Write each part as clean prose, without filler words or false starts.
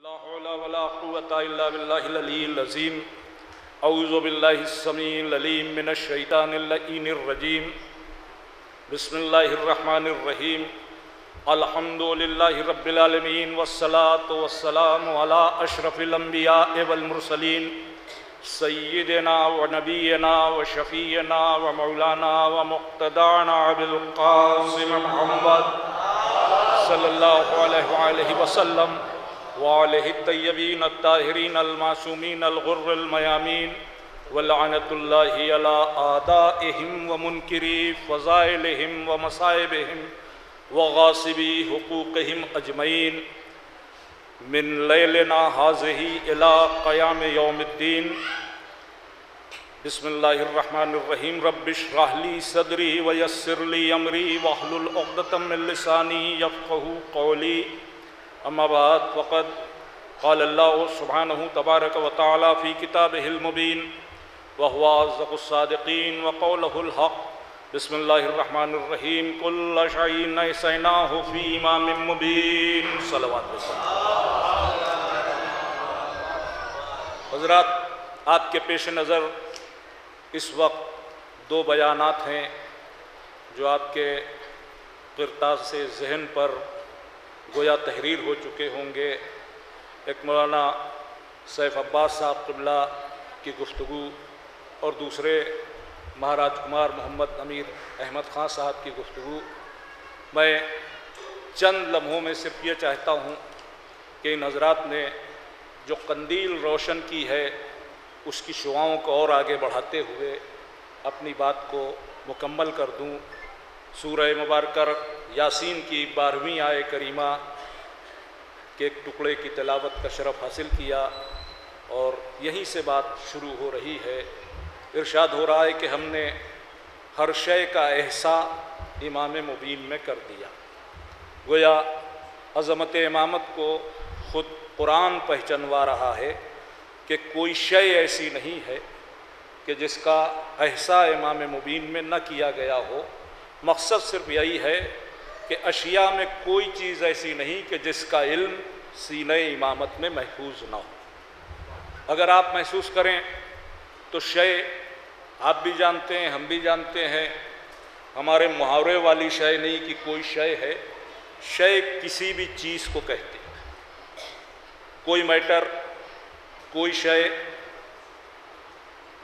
لا حول ولا قوة إلا بالله العلي العظيم. أعوذ بالله السميع العليم من الشيطان اللعين الرجيم. بسم الله الرحمن الرحيم. الحمد لله رب العالمين والصلاة والسلام على أشرف الأنبياء والمرسلين سيدنا ونبينا وشفينا ومولانا ومقتدانا بالقاسم محمد صلی اللہ علیہ وسلم وآلہ الطیبین الطاہرین المعصومین الغر المیامین ولعنت اللہ علی اعدائہم ومنکری فضائلہم ومصائبہم وغاصبی حقوقہم اجمعین من لیلنا ھذہ الی قیام یوم الدین. بسم اللہ الرحمن الرحیم. رب اشرح لی صدری ویسر لی امری واحلل عقدۃ من لسانی یفقہوا قولی. اما بعد فقد قال اللہ سبحانہ تبارک و تعالی فی کتابہ المبین وہو اصدق الصادقین وقولہ الحق. بسم اللہ الرحمن الرحیم. کل شیء احصیناہ فی امام مبین. صلوات وسلام. حضرات، آپ کے پیش نظر اس وقت دو بیانات ہیں جو آپ کے قرطاس سے ذہن پر گویا تحریر ہو چکے ہوں گے. ایک مولانا سیف عباس صاحب قبلہ کی گفتگو اور دوسرے مہاراج کمار محمد امیر احمد خان صاحب کی گفتگو. میں چند لمحوں میں صرف یہ چاہتا ہوں کہ ان حضرات نے جو قندیل روشن کی ہے اس کی شعاؤں کو اور آگے بڑھاتے ہوئے اپنی بات کو مکمل کر دوں. سورہ مبارکہ یاسین کی 12ویں آیہ کریمہ کے ایک ٹکڑے کی تلاوت کا شرف حاصل کیا اور یہیں سے بات شروع ہو رہی ہے. ارشاد ہو رہا ہے کہ ہم نے ہر شے کا احساء امام مبین میں کر دیا. گویا عظمت امامت کو خود قرآن پہچنوا رہا ہے کہ کوئی شے ایسی نہیں ہے کہ جس کا احساء امام مبین میں نہ کیا گیا ہو. مقصد صرف یہی ہے کہ اشیاء میں کوئی چیز ایسی نہیں کہ جس کا علم سینہ امامت میں محفوظ نہ ہو. اگر آپ محسوس کریں تو شے آپ بھی جانتے ہیں، ہم بھی جانتے ہیں، ہمارے محاورے والی شے نہیں کہ کوئی شے ہے. شے کسی بھی چیز کو کہتے ہیں. کوئی میٹر، کوئی شے،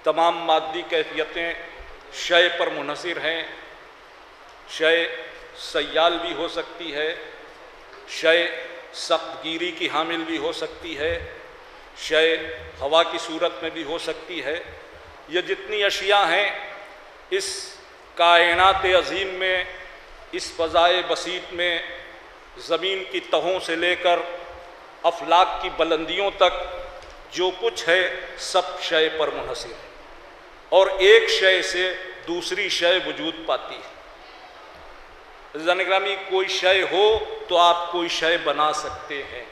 تمام مادی کیفیتیں شے پر منحصر ہیں. شے سیال بھی ہو سکتی ہے، شے سخت گیری کی حامل بھی ہو سکتی ہے، شے ہوا کی صورت میں بھی ہو سکتی ہے. یہ جتنی اشیاء ہیں اس کائنات عظیم میں، اس فضائے بسیط میں، زمین کی تہوں سے لے کر افلاک کی بلندیوں تک جو کچھ ہے سب شے پر منحصر ہے اور ایک شے سے دوسری شے وجود پاتی ہے. عزیزان اکرامی، کوئی شے ہو تو آپ کوئی شے بنا سکتے ہیں،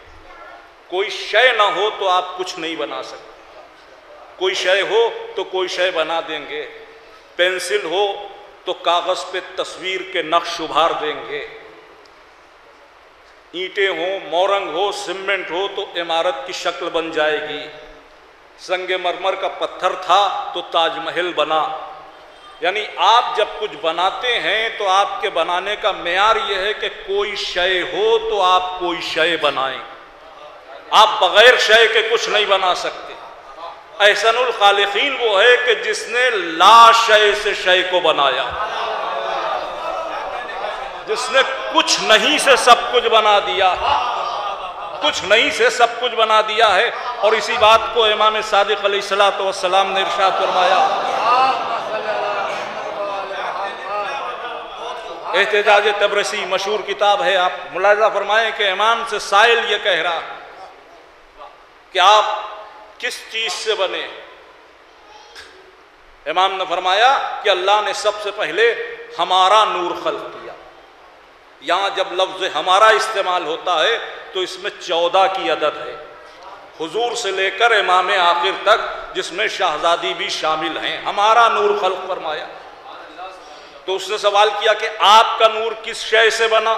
کوئی شے نہ ہو تو آپ کچھ نہیں بنا سکتے. کوئی شے ہو تو کوئی شے بنا دیں گے. پینسل ہو تو کاغذ پہ تصویر کے نقش ابھار دیں گے. اینٹیں ہوں، مورنگ ہو، سیمنٹ ہو تو عمارت کی شکل بن جائے گی. سنگ مرمر کا پتھر تھا تو تاج محل بنا. یعنی آپ جب کچھ بناتے ہیں تو آپ کے بنانے کا معیار یہ ہے کہ کوئی شے ہو تو آپ کوئی شے بنائیں. آپ بغیر شے کے کچھ نہیں بنا سکتے. احسن الخالقین وہ ہے کہ جس نے لا شے سے شے کو بنایا، جس نے کچھ نہیں سے سب کچھ بنا دیا، کچھ نہیں سے سب کچھ بنا دیا ہے. اور اسی بات کو امام صادق علیہ السلام نے ارشاد فرمایا. احتجاج تبرسی مشہور کتاب ہے. آپ ملاحظہ فرمائیں کہ امام سے سائل یہ کہہ رہا کہ آپ کس چیز سے بنے. امام نے فرمایا کہ اللہ نے سب سے پہلے ہمارا نور خلق کیا. یہاں جب لفظ ہمارا استعمال ہوتا ہے تو اس میں 14 کی عدد ہے، حضور سے لے کر امام آخر تک، جس میں شہزادی بھی شامل ہیں. ہمارا نور خلق فرمایا. تو اس نے سوال کیا کہ آپ کا نور کس شے سے بنا؟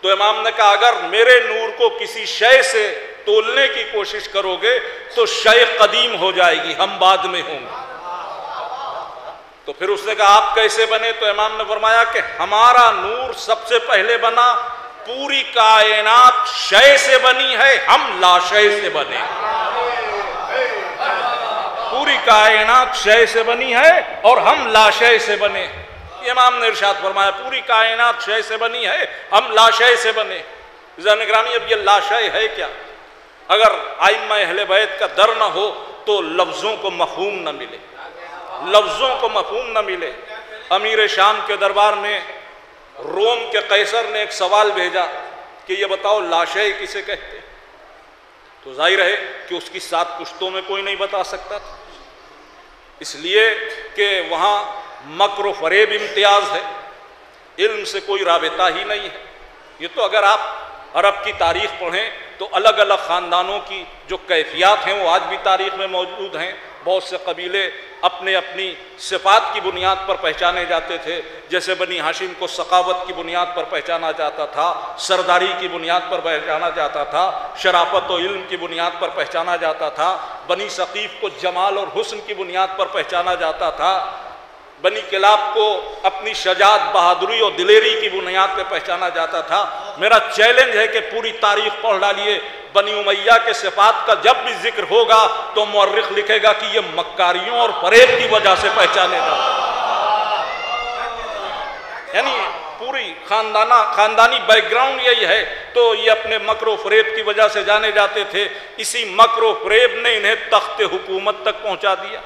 تو امام نے کہا اگر میرے نور کو کسی شے سے تولنے کی کوشش کرو گے تو شے قدیم ہو جائے گی، ہم بعد میں ہوں گے۔ تو پھر اس نے کہا آپ کیسے بنے؟ تو امام نے فرمایا کہ ہمارا نور سب سے پہلے بنا، پوری کائنات شے سے بنی ہے، ہم لا شے سے بنے۔ پوری کائنات شے سے بنی ہے اور ہم لا شے سے بنے۔ امام نے ارشاد فرمایا پوری کائنات شے سے بنی ہے، ہم لا شے سے بنے۔ عزیزان گرامی، اب یہ لا شے ہے کیا؟ اگر ائمہ اہل بیت کا در نہ ہو تو لفظوں کو مفہوم نہ ملے، لفظوں کو مفہوم نہ ملے۔ امیر شام کے دربار میں روم کے قیصر نے ایک سوال بھیجا کہ یہ بتاؤ لا شے کسے کہتے ہیں؟ تو ظاہر ہے کہ اس کی 7 پشتوں میں کوئی نہیں بتا سکتا تھا، اس لیے کہ وہاں مکر و فریب امتیاز ہے، علم سے کوئی رابطہ ہی نہیں ہے۔ یہ تو اگر آپ عرب کی تاریخ پڑھیں تو الگ الگ خاندانوں کی جو کیفیات ہیں وہ آج بھی تاریخ میں موجود ہیں۔ بہت سے قبیلے اپنے اپنی صفات کی بنیاد پر پہچانے جاتے تھے، جیسے بنی ہاشم کو سخاوت کی بنیاد پر پہچانا جاتا تھا، سرداری کی بنیاد پر پہچانا جاتا تھا، شرافت و علم کی بنیاد پر پہچانا جاتا تھا، بنی ثقیف کو جمال اور حسن کی بنیاد پر پہچانا جاتا تھا، بنی کلاب کو اپنی شجاعت، بہادری اور دلیری کی بنیاد پہ پہچانا جاتا تھا۔ میرا چیلنج ہے کہ پوری تاریخ پڑھ ڈالیے، بنی امیہ کے صفات کا جب بھی ذکر ہوگا تو مورخ لکھے گا کہ یہ مکاریوں اور فریب کی وجہ سے پہچانے گا، یعنی پوری خاندانی بیک گراؤنڈ یہی ہے، تو یہ اپنے مکر و فریب کی وجہ سے جانے جاتے تھے۔ اسی مکر و فریب نے انہیں تخت حکومت تک پہنچا دیا،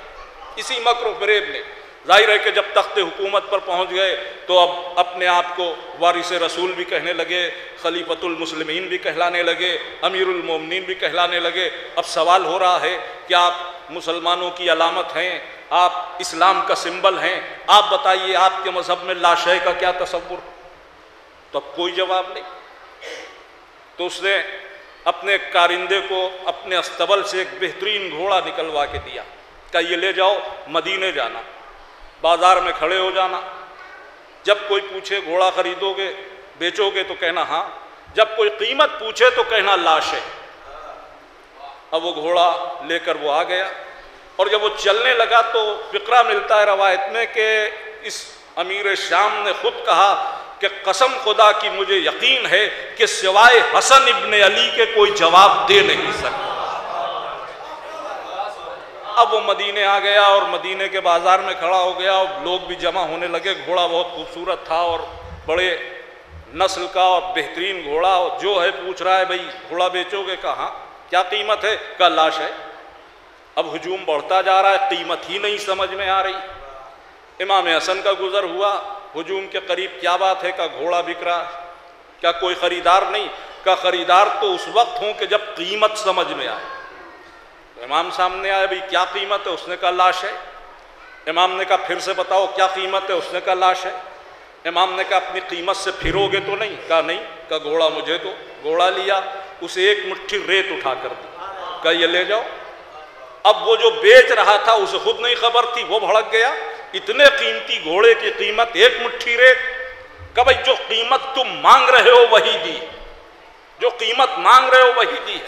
اسی مکر و فریب نے۔ ظاہر ہے کہ جب تخت حکومت پر پہنچ گئے تو اب اپنے آپ کو وارث رسول بھی کہنے لگے، خلیفۃ المسلمین بھی کہلانے لگے، امیر المومنین بھی کہلانے لگے۔ اب سوال ہو رہا ہے کہ آپ مسلمانوں کی علامت ہیں، آپ اسلام کا سمبل ہیں، آپ بتائیے آپ کے مذہب میں لا شے کا کیا تصور؟ تو اب کوئی جواب نہیں۔ تو اس نے اپنے کارندے کو اپنے استبل سے ایک بہترین گھوڑا نکلوا کے دیا، کہ یہ لے جاؤ مدینے جانا، بازار میں کھڑے ہو جانا، جب کوئی پوچھے گھوڑا خریدو گے بیچو گے تو کہنا ہاں، جب کوئی قیمت پوچھے تو کہنا لا شے۔ اب وہ گھوڑا لے کر وہ آ گیا، اور جب وہ چلنے لگا تو فقرہ ملتا ہے روایت میں کہ اس امیر شام نے خود کہا کہ قسم خدا کی مجھے یقین ہے کہ سوائے حسن ابن علی کے کوئی جواب دے نہیں سکتا۔ اب وہ مدینے آ گیا اور مدینے کے بازار میں کھڑا ہو گیا، اور لوگ بھی جمع ہونے لگے۔ گھوڑا بہت خوبصورت تھا اور بڑے نسل کا اور بہترین گھوڑا، اور جو ہے پوچھ رہا ہے بھائی گھوڑا بیچو گے؟ کہاں، کیا قیمت ہے؟ کہا لا شے۔ اب ہجوم بڑھتا جا رہا ہے، قیمت ہی نہیں سمجھ میں آ رہی۔ امام حسن کا گزر ہوا ہجوم کے قریب، کیا بات ہے؟ کہ گھوڑا بک رہا، کیا کوئی خریدار نہیں؟ کہ خریدار تو اس وقت ہوں کہ جب قیمت سمجھ میں آئے۔ امام سامنے آئے، بھائی کیا قیمت ہے؟ اس نے کہا لا شے۔ امام نے کہا پھر سے بتاؤ کیا قیمت ہے؟ اس نے کہا لا شے۔ امام نے کہا اپنی قیمت سے پھرو گے تو نہیں؟ کہا نہیں۔ کہا گھوڑا مجھے دو۔ گھوڑا لیا، اسے ایک مٹھی ریت اٹھا کر دی، کہا یہ لے جاؤ۔ اب وہ جو بیچ رہا تھا اسے خود نہیں خبر تھی، وہ بھڑک گیا، اتنے قیمتی گھوڑے کی قیمت ایک مٹھی ریت؟ کہا بھائی جو قیمت تم مانگ رہے ہو وہی دی، جو قیمت مانگ رہے ہو وہی دی۔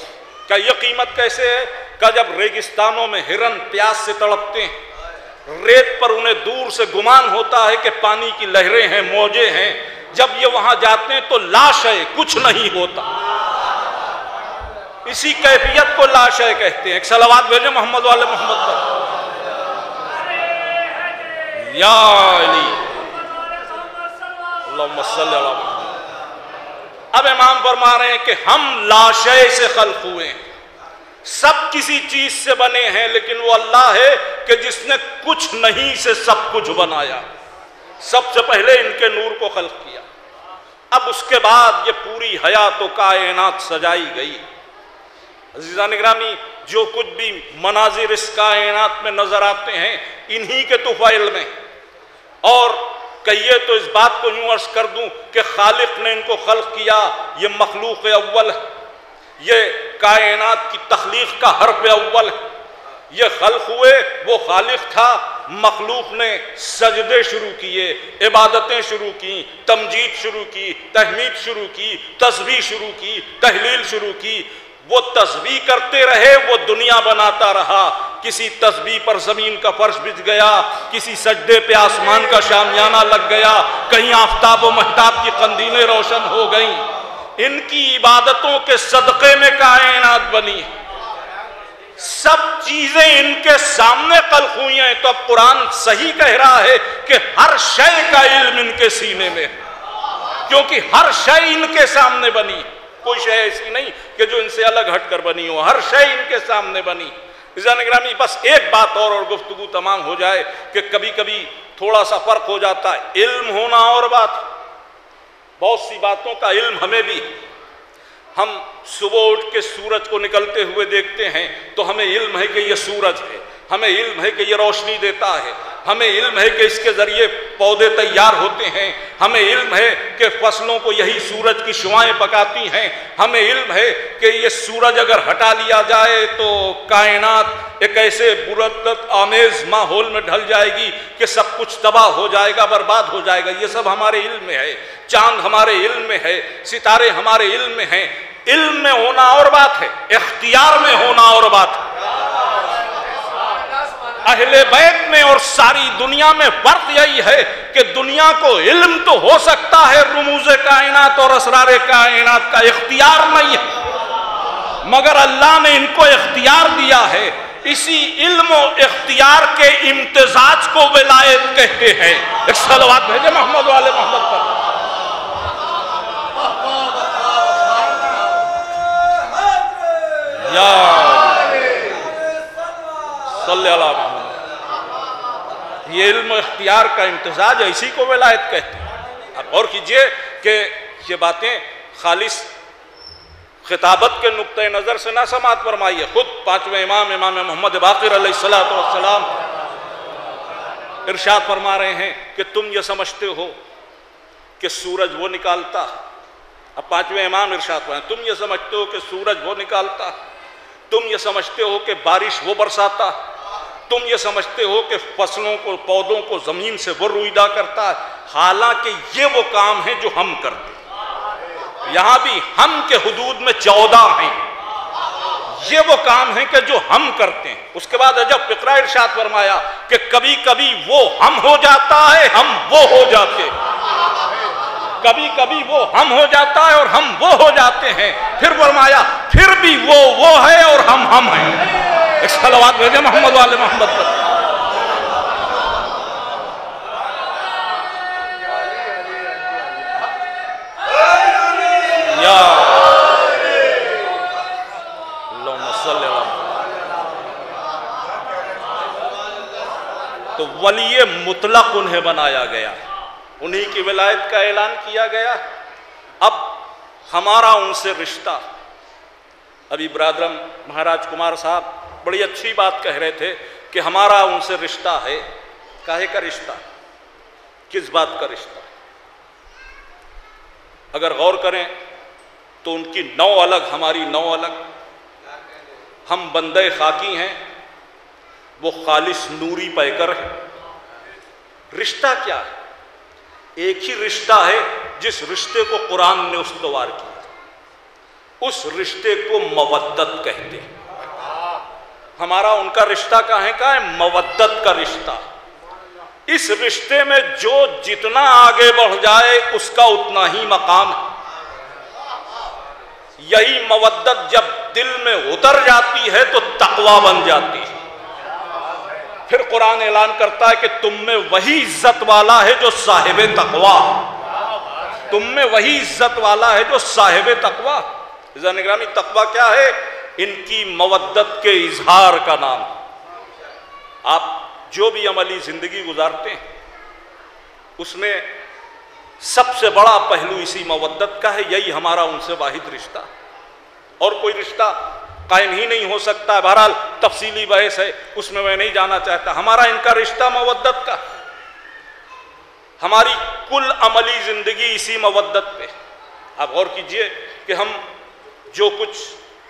کہا یہ قیمت کیسے ہے؟ کہ جب ریگستانوں میں ہرن پیاس سے تڑپتے ہیں، ریت پر انہیں دور سے گمان ہوتا ہے کہ پانی کی لہریں ہیں، موجیں ہیں، جب یہ وہاں جاتے ہیں تو لا شے، کچھ نہیں ہوتا۔ اسی کیفیت کو لا شے کہتے ہیں۔ ایک صلوات بھیجیں محمد والے محمد پر۔ یا علی اللہم صلی علی محمد۔ اب امام فرما رہے ہیں کہ ہم لا شے سے خلق ہوئے ہیں، سب کسی چیز سے بنے ہیں، لیکن وہ اللہ ہے کہ جس نے کچھ نہیں سے سب کچھ بنایا، سب سے پہلے ان کے نور کو خلق کیا، اب اس کے بعد یہ پوری حیات و کائنات سجائی گئی۔ عزیزان گرامی، جو کچھ بھی مناظر اس کائنات میں نظر آتے ہیں انہی کے طفیل میں، اور کہیے تو اس بات کو یوں عرض کر دوں کہ خالق نے ان کو خلق کیا، یہ مخلوق اول ہے، یہ کائنات کی تخلیق کا حرف اول ہے، یہ خلق ہوئے، وہ خالق تھا، مخلوق نے سجدے شروع کیے، عبادتیں شروع کی، تمجید شروع کی، تحمید شروع کی، تسبیح شروع کی، تحلیل شروع کی، وہ تسبیح کرتے رہے، وہ دنیا بناتا رہا۔ کسی تسبیح پر زمین کا فرش بچھ گیا، کسی سجدے پہ آسمان کا شامیانہ لگ گیا، کہیں آفتاب و مہتاب کی قندیلیں روشن ہو گئیں۔ ان کی عبادتوں کے صدقے میں کائنات بنی، سب چیزیں ان کے سامنے خلق ہوئی ہیں۔ تو اب قرآن صحیح کہہ رہا ہے کہ ہر شے کا علم ان کے سینے میں، کیونکہ ہر شے ان کے سامنے بنی، کوئی شے ایسی نہیں کہ جو ان سے الگ ہٹ کر بنی ہو، ہر شے ان کے سامنے بنی۔ عزیزان گرامی، بس ایک بات اور گفتگو تمام ہو جائے کہ کبھی کبھی تھوڑا سا فرق ہو جاتا ہے، علم ہونا اور بات، بہت سی باتوں کا علم ہمیں بھی، ہم صبح اٹھ کے سورج کو نکلتے ہوئے دیکھتے ہیں تو ہمیں علم ہے کہ یہ سورج ہے، ہمیں علم ہے کہ یہ روشنی دیتا ہے، ہمیں علم ہے کہ اس کے ذریعے پودے تیار ہوتے ہیں، ہمیں علم ہے کہ فصلوں کو یہی سورج کی شعاعیں پکاتی ہیں، ہمیں علم ہے کہ یہ سورج اگر ہٹا لیا جائے تو کائنات ایک ایسے برکت آمیز ماحول میں ڈھل جائے گی کہ سب کچھ تباہ ہو جائے گا، برباد ہو جائے گا۔ یہ سب ہمارے علم میں ہے، چاند ہمارے علم میں ہے، ستارے ہمارے علم میں ہیں۔ علم میں ہونا اور بات ہے، اختیار میں ہونا اور بات ہے۔ اہل بیت میں اور ساری دنیا میں فرق یہی ہے کہ دنیا کو علم تو ہو سکتا ہے رموز کائنات اور اسرار کائنات کا، اختیار نہیں ہے، مگر اللہ نے ان کو اختیار دیا ہے۔ اسی علم و اختیار کے امتزاج کو ولایت کہتے ہیں۔ ایک صلوات بھیجے محمد والے محمد پر۔ یا صلی اللہ علیہ وسلم، یہ علم و اختیار کا امتزاج ہے، اسی کو ولایت کہتے ہیں۔ اب غور کیجئے کہ یہ باتیں خالص خطابت کے نقطۂ نظر سے نہ سماعت فرمائیے، خود پانچویں امام محمد باقر علیہ السلام ارشاد فرما رہے ہیں کہ تم یہ سمجھتے ہو کہ سورج وہ نکالتا، اب پانچویں امام ارشاد فرمائیں، تم یہ سمجھتے ہو کہ سورج وہ نکالتا، تم یہ سمجھتے ہو کہ بارش وہ برساتا، تم یہ سمجھتے ہو کہ فصلوں کو پودوں کو زمین سے وہ رویدہ کرتا ہے، حالانکہ یہ وہ کام ہے جو ہم کرتے ہیں۔ یہاں بھی ہم کے حدود میں 14 ہیں، یہ وہ کام ہے کہ جو ہم کرتے ہیں۔ اس کے بعد جب فقرہ ارشاد فرمایا کہ کبھی کبھی وہ ہم ہو جاتا ہے، ہم وہ ہو جاتے ہیں، کبھی کبھی وہ ہم ہو جاتا ہے اور ہم وہ ہو جاتے ہیں، پھر فرمایا پھر بھی وہ ہے اور ہم ہیں۔ ایک صلوات بھیجے محمد والے محمد پر۔ یا اللہم صلی اللہ۔ تو ولی مطلق انہیں بنایا گیا، انہی کی ولایت کا اعلان کیا گیا۔ اب ہمارا ان سے رشتہ، ابھی برادرم مہاراج کمار صاحب بڑی اچھی بات کہہ رہے تھے کہ ہمارا ان سے رشتہ ہے۔ کاہے کا رشتہ؟ کس بات کا رشتہ؟ اگر غور کریں تو ان کی نو الگ، ہماری نو الگ۔ ہم بندے خاکی ہیں، وہ خالص نوری پیکر ہے۔ رشتہ کیا ہے؟ ایک ہی رشتہ ہے جس رشتے کو قرآن نے استوار کیا، اس رشتے کو مودت کہتے ہیں۔ ہمارا ان کا رشتہ کہاں ہے؟ مودت کا رشتہ۔ اس رشتے میں جو جتنا آگے بڑھ جائے اس کا اتنا ہی مقام ہے۔ یہی مودت جب دل میں اتر جاتی ہے تو تقویٰ بن جاتی ہے۔ پھر قرآن اعلان کرتا ہے کہ تم میں وہی عزت والا ہے جو صاحب تقویٰ، تم میں وہی عزت والا ہے جو صاحب تقویٰ۔ عزیزان گرامی، تقویٰ کیا ہے؟ ان کی مودت کے اظہار کا نام۔ آپ جو بھی عملی زندگی گزارتے ہیں اس میں سب سے بڑا پہلو اسی مودت کا ہے، یہی ہمارا ان سے واحد رشتہ، اور کوئی رشتہ قائم ہی نہیں ہو سکتا۔ بہرحال تفصیلی بحث ہے، اس میں نہیں جانا چاہتا۔ ہمارا ان کا رشتہ مودت کا، ہماری کل عملی زندگی اسی مودت پہ۔ آپ غور کیجئے کہ ہم جو کچھ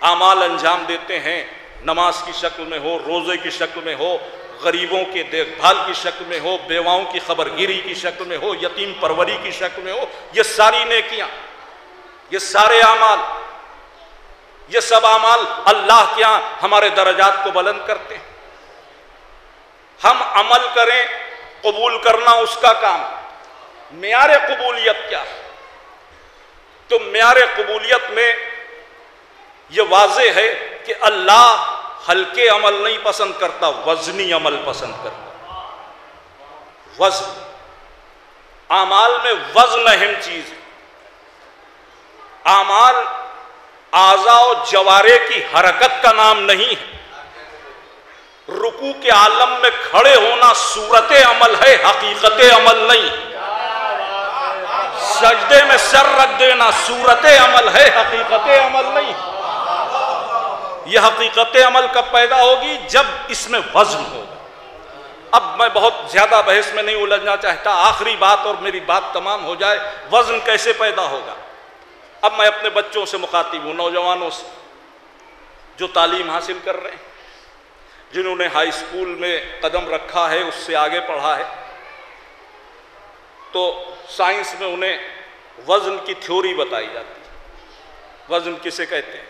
اعمال انجام دیتے ہیں، نماز کی شکل میں ہو، روزے کی شکل میں ہو، غریبوں کے دیکھ بھال کی شکل میں ہو، بیواؤں کی خبرگیری کی شکل میں ہو، یتیم پروری کی شکل میں ہو، یہ ساری نیکیاں، یہ سارے اعمال، یہ سب اعمال اللہ کے یہاں ہمارے درجات کو بلند کرتے ہیں۔ ہم عمل کریں، قبول کرنا اس کا کام۔ معیار قبولیت کیا ہے؟ تو معیار قبولیت میں یہ واضح ہے کہ اللہ ہلکے عمل نہیں پسند کرتا، وزنی عمل پسند کرتا۔ وزن، اعمال میں وزن اہم چیز ہے۔ اعمال اعضاء و جوارے کی حرکت کا نام نہیں ہے۔ رکوع کے عالم میں کھڑے ہونا صورت عمل ہے، حقیقت عمل نہیں۔ سجدے میں سر رکھ دینا صورت عمل ہے، حقیقت عمل نہیں۔ یہ حقیقت عمل کب پیدا ہوگی؟ جب اس میں وزن ہوگا۔ اب میں بہت زیادہ بحث میں نہیں الجھنا چاہتا، آخری بات اور میری بات تمام ہو جائے۔ وزن کیسے پیدا ہوگا؟ اب میں اپنے بچوں سے مخاطب ہوں، نوجوانوں سے جو تعلیم حاصل کر رہے ہیں، جنہوں نے ہائی اسکول میں قدم رکھا ہے، اس سے آگے پڑھا ہے، تو سائنس میں انہیں وزن کی تھیوری بتائی جاتی ہے۔ وزن کسے کہتے ہیں؟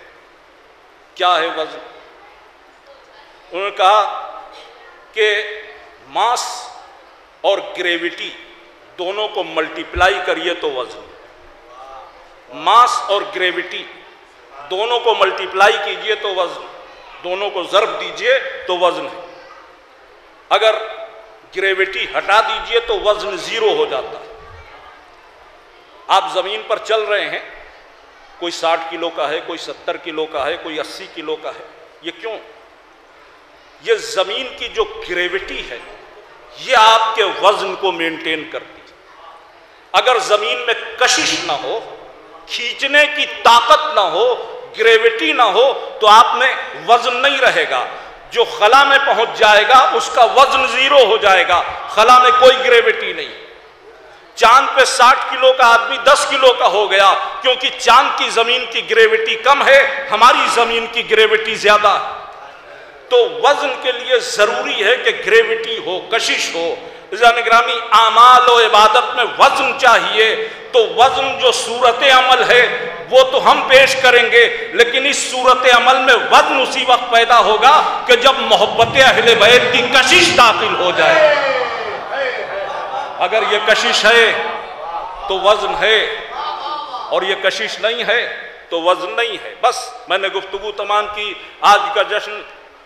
کیا ہے وزن؟ انہوں نے کہا کہ ماس اور گریویٹی دونوں کو ملٹیپلائی کریے تو وزن۔ ماس اور گریویٹی دونوں کو ملٹیپلائی کیجئے تو وزن، دونوں کو ضرب دیجئے تو وزن ہے۔ اگر گریویٹی ہٹا دیجئے تو وزن زیرو ہو جاتا ہے۔ آپ زمین پر چل رہے ہیں، کوئی 60 کلو کا ہے، کوئی 70 کلو کا ہے، کوئی 80 کلو کا ہے۔ یہ کیوں؟ یہ زمین کی جو گریویٹی ہے یہ آپ کے وزن کو مینٹین کرتی ہے۔ اگر زمین میں کشش نہ ہو، کھینچنے کی طاقت نہ ہو، گریویٹی نہ ہو، تو آپ میں وزن نہیں رہے گا۔ جو خلا میں پہنچ جائے گا اس کا وزن زیرو ہو جائے گا، خلا میں کوئی گریویٹی نہیں۔ چاند پہ 60 کلو کا آدمی 10 کلو کا ہو گیا، کیونکہ چاند کی زمین کی گریویٹی کم ہے، ہماری زمین کی گریویٹی زیادہ ہے۔ تو وزن کے لیے ضروری ہے کہ گریویٹی ہو، کشش ہو۔ عزیزان گرامی، اعمال و عبادت میں وزن چاہیے۔ تو وزن جو صورت عمل ہے وہ تو ہم پیش کریں گے، لیکن اس صورت عمل میں وزن اسی وقت پیدا ہوگا کہ جب محبت اہل بیت کی کشش داخل ہو جائے۔ اگر یہ کشش ہے تو وزن ہے، اور یہ کشش نہیں ہے تو وزن نہیں ہے۔ بس میں نے گفتگو تمام کی۔ آج کا جشن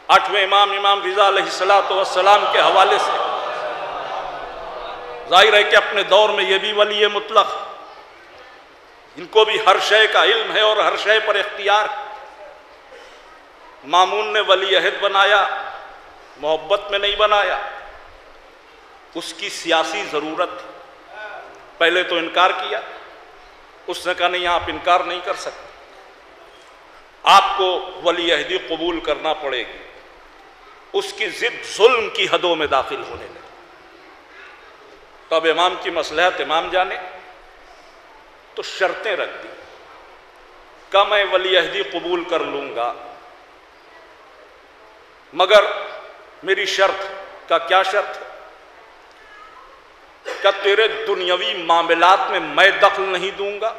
8ویں امام رضا علیہ السلام کے حوالے سے، ظاہر ہے کہ اپنے دور میں یہ بھی ولی مطلق، ان کو بھی ہر شے کا علم ہے اور ہر شے پر اختیار۔ مامون نے ولی عہد بنایا، محبت میں نہیں بنایا، اس کی سیاسی ضرورت تھی۔ پہلے تو انکار کیا، اس نے کہا نہیں، آپ انکار نہیں کر سکتے، آپ کو ولی عہدی قبول کرنا پڑے گی۔ اس کی ضد ظلم کی حدوں میں داخل ہونے لگی۔ تو اب امام کی مصلحت امام جانے، تو شرطیں رکھ دی کہ میں ولی عہدی قبول کر لوں گا، مگر میری شرط کا کیا شرط ہے کہ تیرے دنیاوی معاملات میں میں دخل نہیں دوں گا،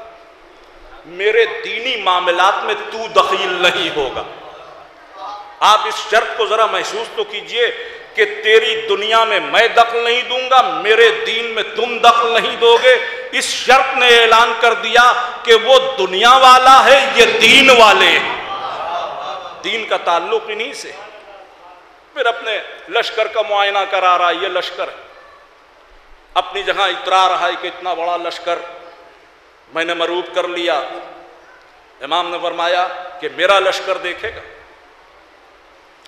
میرے دینی معاملات میں تو دخیل نہیں ہوگا۔ آپ اس شرط کو ذرا محسوس تو کیجئے کہ تیری دنیا میں میں دخل نہیں دوں گا، میرے دین میں تم دخل نہیں دو گے۔ اس شرط نے اعلان کر دیا کہ وہ دنیا والا ہے، یہ دین والے ہیں۔ دین کا تعلق انہی سے۔ پھر اپنے لشکر کا معائنہ کرا رہا ہے، یہ لشکر ہے، اپنی جگہ اترا رہا ہے کہ اتنا بڑا لشکر میں نے مروب کر لیا۔ امام نے فرمایا کہ میرا لشکر دیکھے گا۔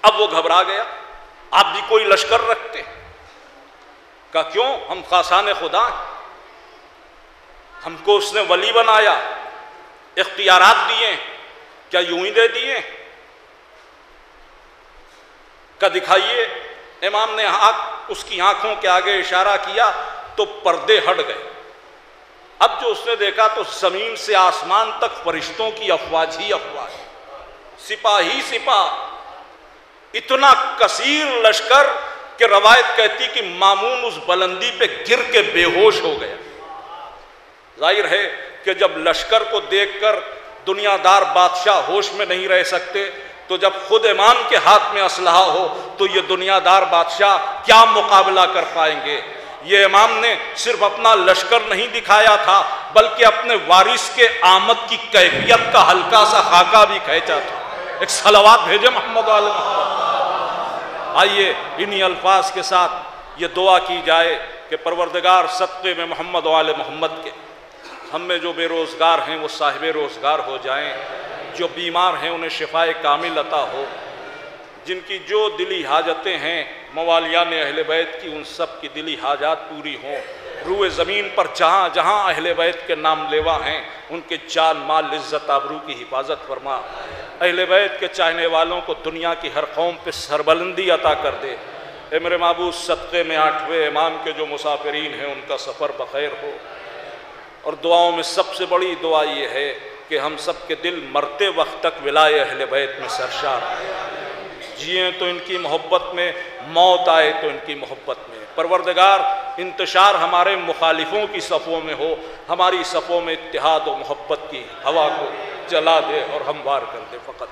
اب وہ گھبرا گیا، آپ بھی کوئی لشکر رکھتے؟ کہا کیوں، ہم خاصان خدا ہیں، ہم کو اس نے ولی بنایا، اختیارات دیے، کیا یوں ہی دے دیے؟ کہ دکھائیے۔ امام نے اس کی آنکھوں کے آگے اشارہ کیا تو پردے ہٹ گئے۔ اب جو اس نے دیکھا تو زمین سے آسمان تک فرشتوں کی افواج ہی افواج، سپاہی سپاہ، اتنا کثیر لشکر کہ روایت کہتی کہ مامون اس بلندی پہ گر کے بے ہوش ہو گیا۔ ظاہر ہے کہ جب لشکر کو دیکھ کر دنیا دار بادشاہ ہوش میں نہیں رہ سکتے، تو جب خود امام کے ہاتھ میں اسلحہ ہو تو یہ دنیا دار بادشاہ کیا مقابلہ کر پائیں گے؟ یہ امام نے صرف اپنا لشکر نہیں دکھایا تھا بلکہ اپنے وارث کے آمد کی کیفیت کا ہلکا سا خاکہ بھی کھینچا تھا۔ ایک صلوات بھیجے محمد علیہ محمد۔ آئیے انہی الفاظ کے ساتھ یہ دعا کی جائے کہ پروردگار صدقے میں محمد و آل محمد کے ہم میں جو بے روزگار ہیں وہ صاحب روزگار ہو جائیں، جو بیمار ہیں انہیں شفائے کامل عطا ہو، جن کی جو دلی حاجتیں ہیں موالیان اہل بیت کی ان سب کی دلی حاجات پوری ہوں۔ روئے زمین پر جہاں جہاں اہل بیت کے نام لیوا ہیں ان کے جان مال عزت آبرو کی حفاظت فرما۔ اہل بیت کے چاہنے والوں کو دنیا کی ہر قوم پہ سربلندی عطا کر دے۔ اے میرے معبود صدقے میں 8ویں امام کے جو مسافرین ہیں ان کا سفر بخیر ہو، اور دعاؤں میں سب سے بڑی دعا یہ ہے کہ ہم سب کے دل مرتے وقت تک ولائے اہل بیت میں سرشار جئیں تو ان کی محبت میں، موت آئے تو ان کی محبت میں۔ پروردگار انتشار ہمارے مخالفوں کی صفوں میں ہو، ہماری صفوں میں اتحاد و محبت کی ہوا کو جلا دے اور ہموار کر دے۔ فقط